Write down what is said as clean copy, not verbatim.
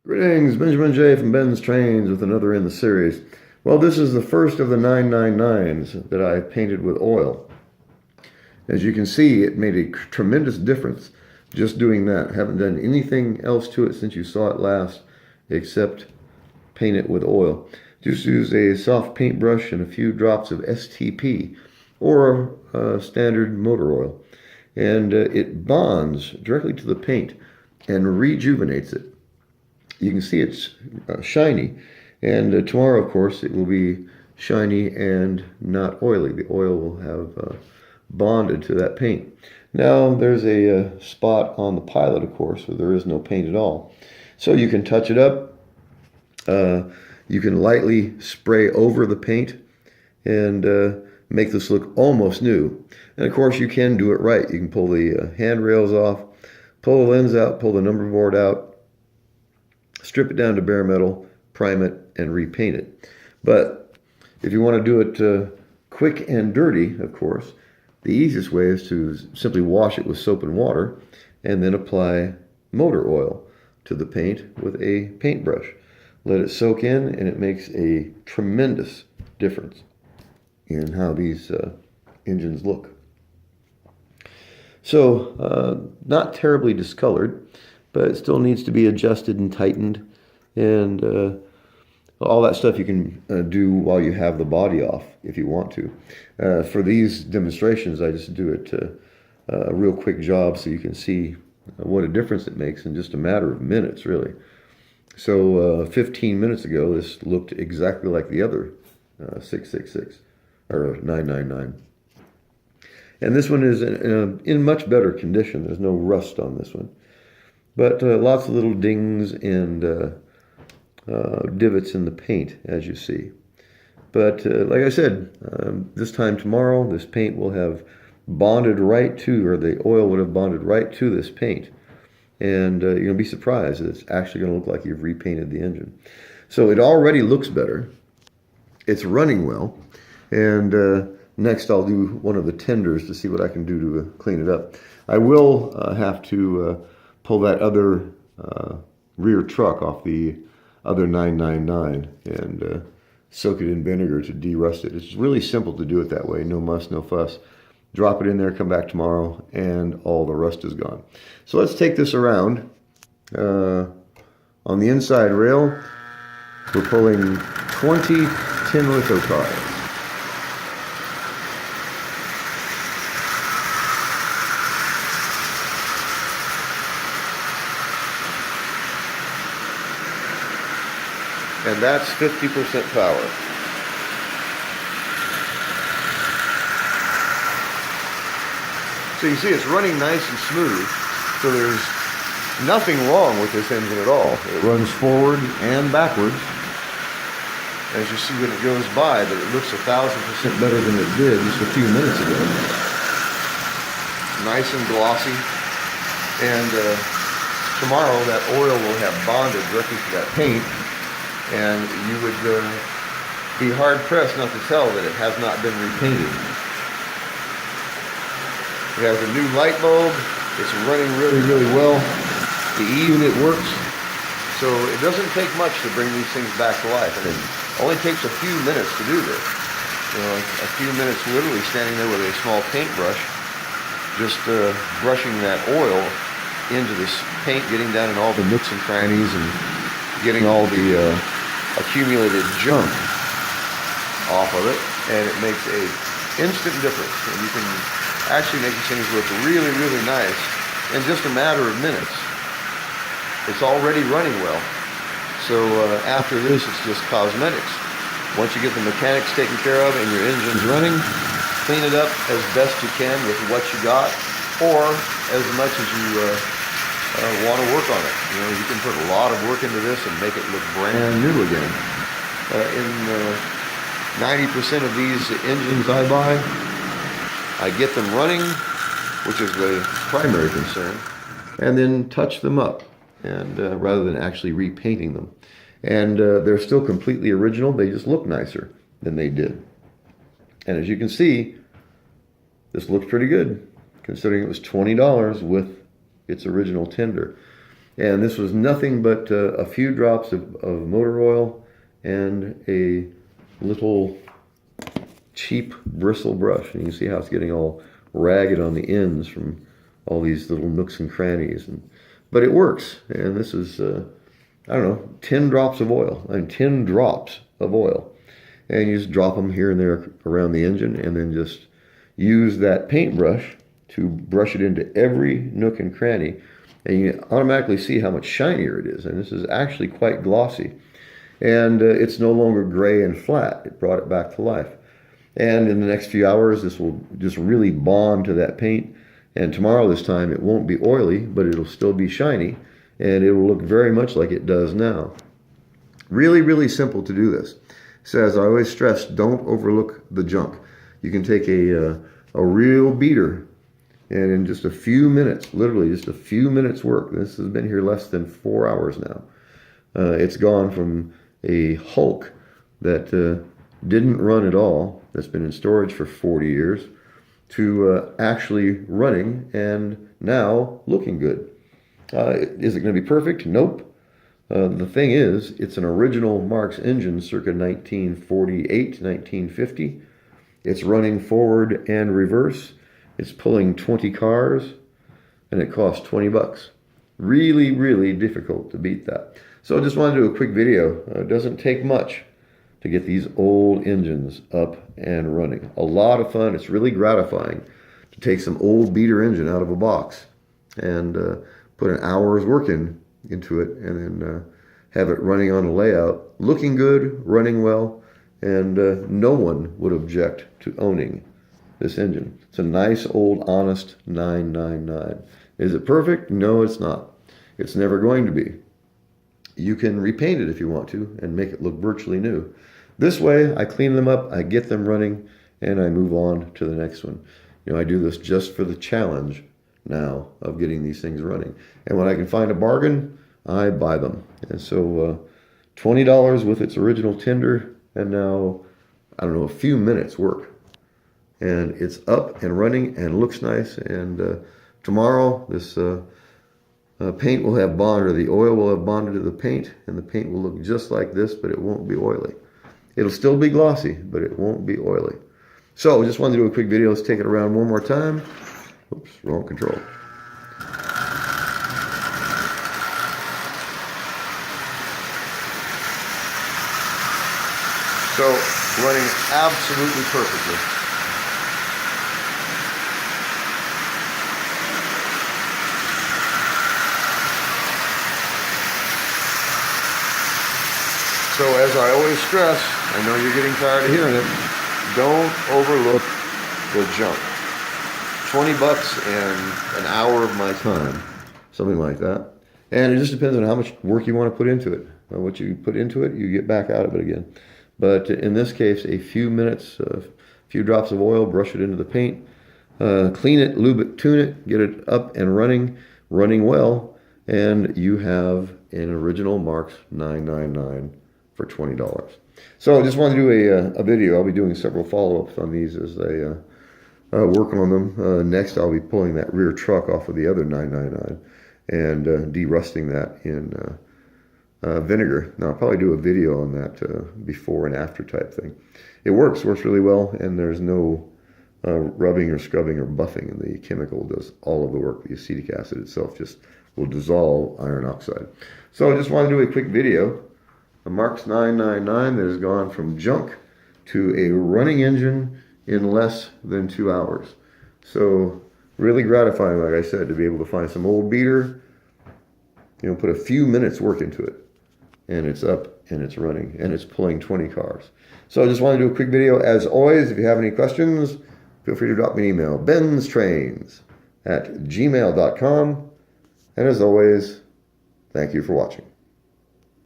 Greetings, Benjamin J. from Ben's Trains with another in the series. Well, this is the first of the 999s that I painted with oil. As you can see, it made a tremendous difference just doing that. Haven't done anything else to it since you saw it last except paint it with oil. Just use a soft paintbrush and a few drops of STP or standard motor oil. And it bonds directly to the paint and rejuvenates it. You can see it's shiny, and tomorrow, of course, it will be shiny and not oily. The oil will have bonded to that paint. Now, there's a spot on the pilot, of course, where there is no paint at all. So you can touch it up. You can lightly spray over the paint and make this look almost new. And, of course, you can do it right. You can pull the handrails off, pull the lens out, pull the number board out, strip it down to bare metal, prime it, and repaint it. But if you want to do it quick and dirty, of course, the easiest way is to simply wash it with soap and water and then apply motor oil to the paint with a paintbrush. Let it soak in, and it makes a tremendous difference in how these engines look. So, not terribly discolored, but it still needs to be adjusted and tightened, and all that stuff you can do while you have the body off if you want to. For these demonstrations, I just do it a real quick job so you can see what a difference it makes in just a matter of minutes, really. So 15 minutes ago, this looked exactly like the other 666 or 999. And this one is in much better condition. There's no rust on this one. But lots of little dings and divots in the paint, as you see. But like I said, this time tomorrow, this paint will have bonded right to, or the oil would have bonded right to this paint. And you're going to be surprised that it's actually going to look like you've repainted the engine. So it already looks better. It's running well. And next I'll do one of the tenders to see what I can do to clean it up. I will have to pull that other rear truck off the other 999 and soak it in vinegar to de-rust it. It's really simple to do it that way. No muss, no fuss. Drop it in there, come back tomorrow, and all the rust is gone. So let's take this around. On the inside rail, we're pulling 20 tin litho tires. And that's 50% power. So you see it's running nice and smooth, so there's nothing wrong with this engine at all. It runs forward and backwards. As you see when it goes by, that it looks 1,000% better than it did just a few minutes ago. Nice and glossy. And tomorrow that oil will have bonded directly to that paint, and you would be hard-pressed not to tell that it has not been repainted. It has a new light bulb. It's running really, really well. The E unit works. So it doesn't take much to bring these things back to life. And it only takes a few minutes to do this. You know, a few minutes literally standing there with a small paintbrush, just brushing that oil into this paint, getting down in all the nooks and crannies and getting all the accumulated junk off of it. And it makes a instant difference. And you can actually make these things look really, really nice in just a matter of minutes. It's already running well. So after this, it's just cosmetics. Once you get the mechanics taken care of and your engine's running, clean it up as best you can with what you got, or as much as you want to work on it. You know, you can put a lot of work into this and make it look brand new again. In 90% of these engines I buy, I get them running, which is the primary concern, and then touch them up, and rather than actually repainting them. And they're still completely original. They just look nicer than they did. And as you can see, this looks pretty good, considering it was $20 with its original tender. And this was nothing but a few drops of motor oil and a little cheap bristle brush. And you can see how it's getting all ragged on the ends from all these little nooks and crannies. But it works. And this is, I don't know, 10 drops of oil. And 10 drops of oil. And you just drop them here and there around the engine, and then just use that paintbrush to brush it into every nook and cranny. And you automatically see how much shinier it is. And this is actually quite glossy. And it's no longer gray and flat. It brought it back to life. And in the next few hours, this will just really bond to that paint. And tomorrow this time, it won't be oily, but it'll still be shiny. And it will look very much like it does now. Really, really simple to do this. So as I always stress, don't overlook the junk. You can take a real beater, and in just a few minutes, literally just a few minutes work, this has been here less than 4 hours now. It's gone from a hulk that didn't run at all, that's been in storage for 40 years, to actually running and now looking good. Is it going to be perfect? Nope. The thing is, it's an original Marx engine circa 1948, 1950. It's running forward and reverse. It's pulling 20 cars, and it costs 20 bucks. Really, really difficult to beat that. So I just wanted to do a quick video. It doesn't take much to get these old engines up and running. A lot of fun. It's really gratifying to take some old beater engine out of a box and put an hour's work into it, and then have it running on a layout, looking good, running well, and no one would object to owning this engine. It's a nice, old, honest 999. Is it perfect? No, it's not. It's never going to be. You can repaint it if you want to and make it look virtually new. This way, I clean them up, I get them running, and I move on to the next one. You know, I do this just for the challenge now of getting these things running. And when I can find a bargain, I buy them. And so $20 with its original tender, and now, I don't know, a few minutes work. And it's up and running and looks nice. And tomorrow, this paint will have bonded, or the oil will have bonded to the paint, and the paint will look just like this, but it won't be oily. It'll still be glossy, but it won't be oily. So just wanted to do a quick video. Let's take it around one more time. Oops, wrong control. So, running absolutely perfectly. So, as I always stress, I know you're getting tired of hearing it, don't overlook the junk. 20 bucks and an hour of my time, something like that. And it just depends on how much work you want to put into it. What you put into it, you get back out of it again. But in this case, a few minutes, a few drops of oil, brush it into the paint, clean it, lube it, tune it, get it up and running well, and you have an original Marx 999 for $20. So I just wanted to do a video. I'll be doing several follow-ups on these as I work on them. Next, I'll be pulling that rear truck off of the other 999 and derusting that in vinegar. Now, I'll probably do a video on that before and after type thing. It works really well, and there's no rubbing or scrubbing or buffing, and the chemical does all of the work. The acetic acid itself just will dissolve iron oxide. So I just want to do a quick video. A Marx 999 that has gone from junk to a running engine in less than 2 hours. So really gratifying, like I said, to be able to find some old beater, you know, put a few minutes work into it, and it's up and it's running and it's pulling 20 cars. So I just want to do a quick video. As always, if you have any questions, feel free to drop me an email, BENZTRAINZ@gmail.com. And as always, thank you for watching.